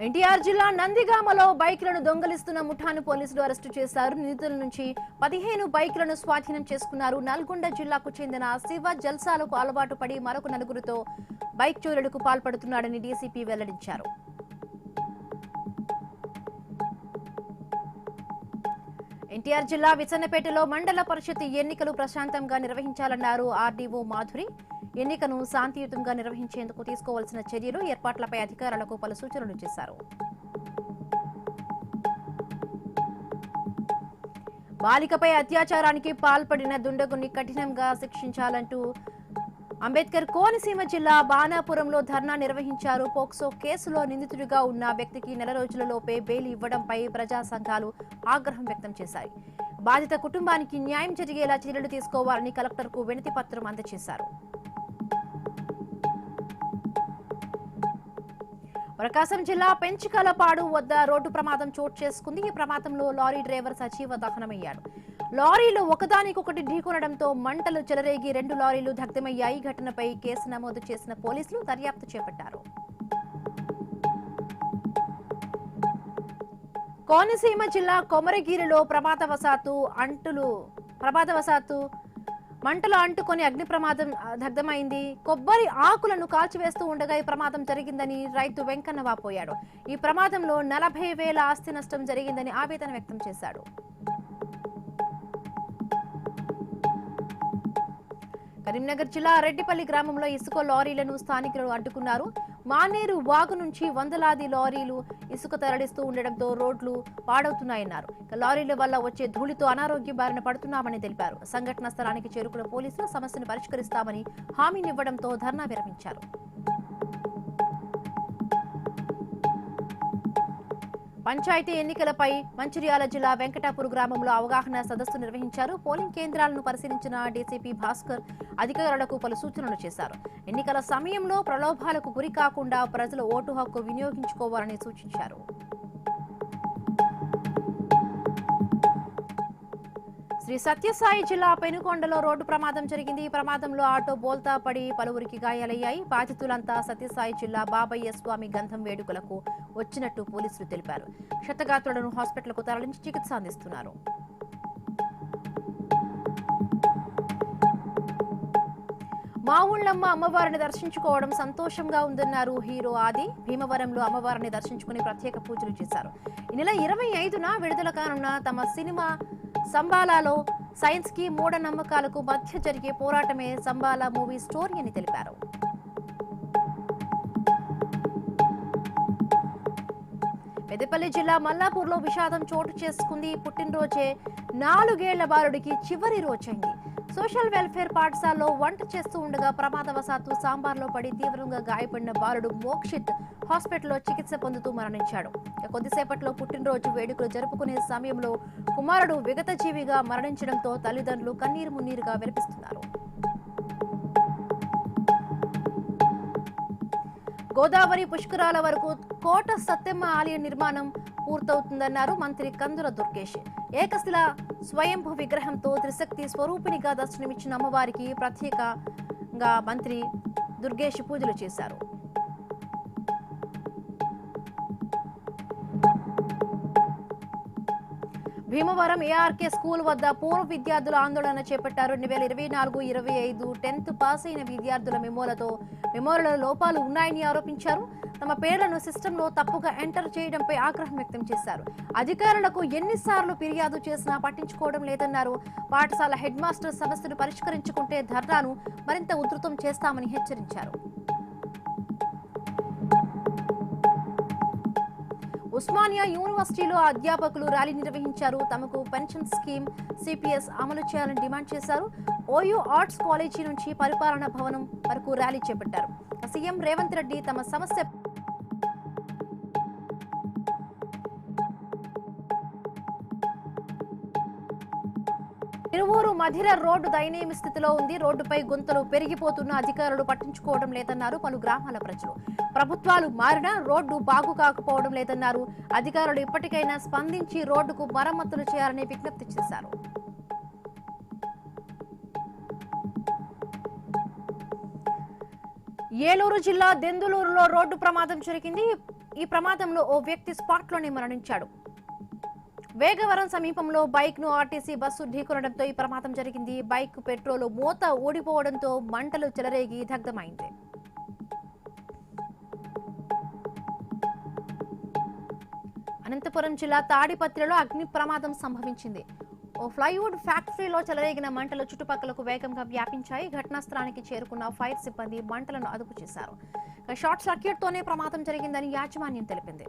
ఎన్టీఆర్ జిల్లా నందిగామలో బైక్లను దొంగలిస్తున్న ముఠాను పోలీసులు అరెస్టు చేశారు. నిందితుల నుంచి 15 బైక్లను స్వాధీనం చేసుకున్నారు. నల్గొండ జిల్లాకు చెందిన శివ జల్సాలకు అలవాటు పడి మరొక నలుగురితో బైక్ చోరీలకు పాల్పడుతున్నాడని డీసీపీ వెల్లడించారు. ఎన్టీఆర్ జిల్లా విసన్నపేటలో మండల పరిషత్ ఎన్నికలు ప్రశాంతంగా నిర్వహించాలన్నారు ఆర్డీఓ మాధురి. ఎన్నికను శాంతియుతంగా నిర్వహించేందుకు తీసుకోవాల్సిన చర్యలు, ఏర్పాట్లపై అధికారులకు పలు సూచనలు చేశారు. బాలికపై అత్యాచారానికి పాల్పడిన దుండగుని కఠినంగా శిక్షించాలంటూ అంబేద్కర్ కోనసీమ జిల్లా బాణాపురంలో ధర్నా నిర్వహించారు. పోక్సో కేసులో నిందితుడిగా ఉన్న వ్యక్తికి నెల రోజులలోపే బెయిల్ ఇవ్వడంపై ప్రజా సంఘాలు ఆగ్రహం వ్యక్తం చేశాయి. బాధిత కుటుంబానికి న్యాయం జరిగేలా చర్యలు తీసుకోవాలని కలెక్టర్కు వినతి పత్రం అందజేశారు. ప్రకాశం జిల్లా పెంచికలపాడు వద్ద రోడ్డు ప్రమాదం చోటు చేసుకుంది. ఈ ప్రమాదంలో లారీ డ్రైవర్ సజీవ దహనమయ్యాడు. లారీలు ఒకదానికొకటి ఢీకొనడంతో మంటలు చెలరేగి 2 లారీలు దగ్ధమయ్యాయి. ఘటనపై కేసు నమోదు చేసిన పోలీసులు దర్యాప్తు చేపట్టారు. కోనసీమ జిల్లా కొమరగిరిలో ప్రమాదవశాత్తు మంటలు అంటుకొని అగ్ని ప్రమాదం దగ్ధమైంది. కొబ్బరి ఆకులను కాల్చివేస్తూ ఉండగా ఈ ప్రమాదం జరిగిందని రైతు వెంకన్న వాపోయాడు. ఈ ప్రమాదంలో 40,000 ఆస్తి నష్టం జరిగిందని ఆవేదన వ్యక్తం చేశాడు. కరీంనగర్ జిల్లా రెడ్డిపల్లి గ్రామంలో ఇసుక లారీలను స్థానికులు అడ్డుకున్నారు. మానేరు వాగు నుంచి వందలాది లారీలు ఇసుక తరలిస్తూ ఉండడంతో రోడ్లు పాడవుతున్నాయన్నారు. లారీల వల్ల వచ్చే ధూళితో అనారోగ్య బారిన పడుతున్నామని తెలిపారు. సంఘటన స్థలానికి చేరుకున్న పోలీసులు సమస్యను పరిష్కరిస్తామని హామీనివ్వడంతో ధర్నా విరమించారు. పంచాయతీ ఎన్నికలపై మంచిర్యాల జిల్లా వెంకటాపూర్ గ్రామంలో అవగాహన సదస్సు నిర్వహించారు. పోలింగ్ కేంద్రాలను పరిశీలించిన డీసీపీ భాస్కర్ అధికారులకు పలు సూచనలు చేశారు. ఎన్నికల సమయంలో ప్రలోభాలకు గురి కాకుండా ప్రజల ఓటు హక్కు వినియోగించుకోవాలని సూచించారు. శ్రీ సత్యసాయి జిల్లా పెనుకొండలో రోడ్డు ప్రమాదం జరిగింది. ఈ ప్రమాదంలో ఆటో బోల్తా పడి పలువురికి గాయాలయ్యాయి. బాధితులంతా సత్యసాయి జిల్లా బాబయ్య స్వామి గంధం వేడుకలకు వచ్చినట్టు పోలీసులు తెలిపారు. క్షతగాత్రులను హాస్పిటల్కు తరలించి చికిత్స అందిస్తున్నారు. మా ఊళ్ళమ్మ అమ్మవారిని దర్శించుకోవడం సంతోషంగా ఉందన్నారు హీరో ఆది. భీమవరంలో అమ్మవారిని దర్శించుకుని ప్రత్యేక పూజలు చేశారు. ఈ నెల 25న విడుదల కానున్న తమ సినిమా సంబాలాలో సైన్స్ కి మూఢనమ్మకాలకు మధ్య జరిగే పోరాటమే సంబాలా మూవీ స్టోరీ అని తెలిపారు. పెద్దపల్లి జిల్లా మల్లాపూర్లో విషాదం చోటు చేసుకుంది. పుట్టినరోజే 4 ఏళ్ల బాలుడికి చివరి రోజైంది. సోషల్ వెల్ఫేర్ పాఠశాలలో వంట చేస్తూ ఉండగా ప్రమాదవశాత్తు సాంబార్లో పడి తీవ్రంగా గాయపడిన బాలుడు మోక్షిత్ హాస్పిటల్లో చికిత్స పొందుతూ మరణించాడు. కొద్దిసేపట్లో పుట్టినరోజు వేడుకలు జరుపుకునే సమయంలో కుమారుడు విగతజీవిగా మరణించడంతో తల్లిదండ్రులు కన్నీరు మున్నీరుగా విలపిస్తున్నారు. గోదావరి పుష్కరాల వరకు కోట సత్యమ్మ ఆలయ నిర్మాణం పూర్తవుతుందన్నారు మంత్రి కందుల దుర్గేష్. ఏకశిల స్వయంభూ విగ్రహంతో త్రిశక్తి స్వరూపిణిగా దర్శనమిచ్చిన అమ్మవారికి ప్రత్యేకంగా మంత్రి దుర్గేష్ పూజలు చేశారు. భీమవరం ఏఆర్కే స్కూల్ వద్ద పూర్వ విద్యార్థుల ఆందోళన చేపట్టారు. 2024-25 10th పాస్ అయిన విద్యార్థుల మెమోలలో లోపాలు ఉన్నాయని ఆరోపించారు. తమ పేర్లను సిస్టంలో తప్పుగా ఎంటర్ చేయడంపై ఆగ్రహం వ్యక్తం చేశారు. అధికారులకు ఎన్నిసార్లు ఫిర్యాదు చేసినా పట్టించుకోవడం లేదన్నారు. పాఠశాల హెడ్ మాస్టర్ సమస్యను పరిష్కరించుకుంటే ధర్నాను మరింత ఉధృతం చేస్తామని హెచ్చరించారు. ఉస్మానియా యూనివర్సిటీలో అధ్యాపకులు ర్యాలీ నిర్వహించారు. తమకు పెన్షన్ స్కీమ్ సిపిఎస్ అమలు చేయాలని డిమాండ్ చేశారు. ఓయూ ఆర్ట్స్ కాలేజీ నుంచి పరిపాలనా భవనం వరకు ర్యాలీ చేపట్టారు. సీఎం రేవంత్ రెడ్డి తమ సమస్య తిరువూరు మధిర రోడ్డు దయనీయ స్థితిలో ఉంది. రోడ్డుపై గుంతలు పెరిగిపోతున్న అధికారులు పట్టించుకోవడం లేదన్నారు పలు గ్రామాల ప్రజలు. ప్రభుత్వాలు మారినా రోడ్డు బాగు కాకపోవడం లేదన్నారు. అధికారులు ఇప్పటికైనా స్పందించి రోడ్డుకు మరమ్మతులు చేయాలని విజ్ఞప్తి చేశారు. ఏలూరు జిల్లా దెందులూరులో రోడ్డు ప్రమాదం జరిగింది. ఈ ప్రమాదంలో ఓ వ్యక్తి స్పాట్లోనే మరణించాడు. వేగవరం సమీపంలో బైక్ ను ఆర్టీసీ బస్సు ఢీకొనడంతో ఈ ప్రమాదం జరిగింది. బైక్ పెట్రోల్ మూత ఊడిపోవడంతో మంటలు చెలరేగి దగ్ధమైంది. అనంతపురం జిల్లా తాడిపత్రిలో అగ్ని ప్రమాదం సంభవించింది. ఓ ఫ్లైవుడ్ ఫ్యాక్టరీలో చెలరేగిన మంటలు చుట్టుపక్కలకు వేగంగా వ్యాపించాయి. ఘటనా స్థలానికి చేరుకున్న ఫైర్ సిబ్బంది మంటలను అదుపు చేశారు. షార్ట్ సర్క్యూట్ తోనే ప్రమాదం జరిగిందని యాజమాన్యం తెలిపింది.